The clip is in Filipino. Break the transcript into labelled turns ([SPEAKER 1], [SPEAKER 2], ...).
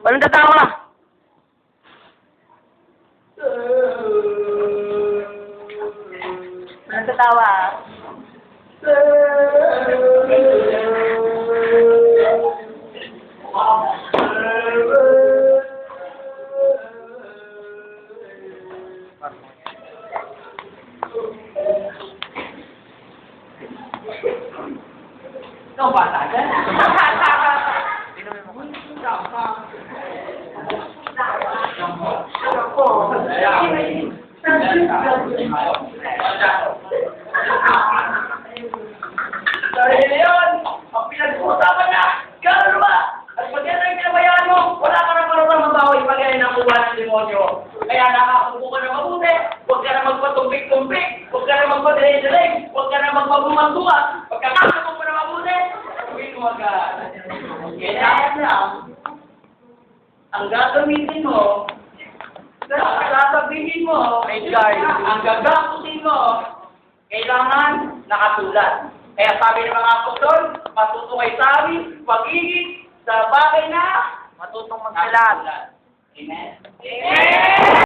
[SPEAKER 1] Walang tatawa. Walang tatawa.
[SPEAKER 2] Ikaw bata ka na. Dahil yun, ang pinag-uusapan na, gano'n ba? At pag yan ay pinabayaan mo, wala ka na marunong mabawi pag yan ang uwa ng demonyo. Kaya nakakupo ka na mabuti, huwag ka na magpatumpik-tumpik, huwag ka na magpadilig-dilig, huwag ka na magpabumag-buwag, pagkakasama mo na mabuti, huwag mo agad. Kailangan lang, ang gagamitin mo, sasabihin mo, ang gagastusin mo, kailangan nakasulat. Kaya sabi ng mga apostol, matuto kay sabi, pag-ibig sa bagay na
[SPEAKER 1] Matutong magsalat.
[SPEAKER 2] Amen? Amen!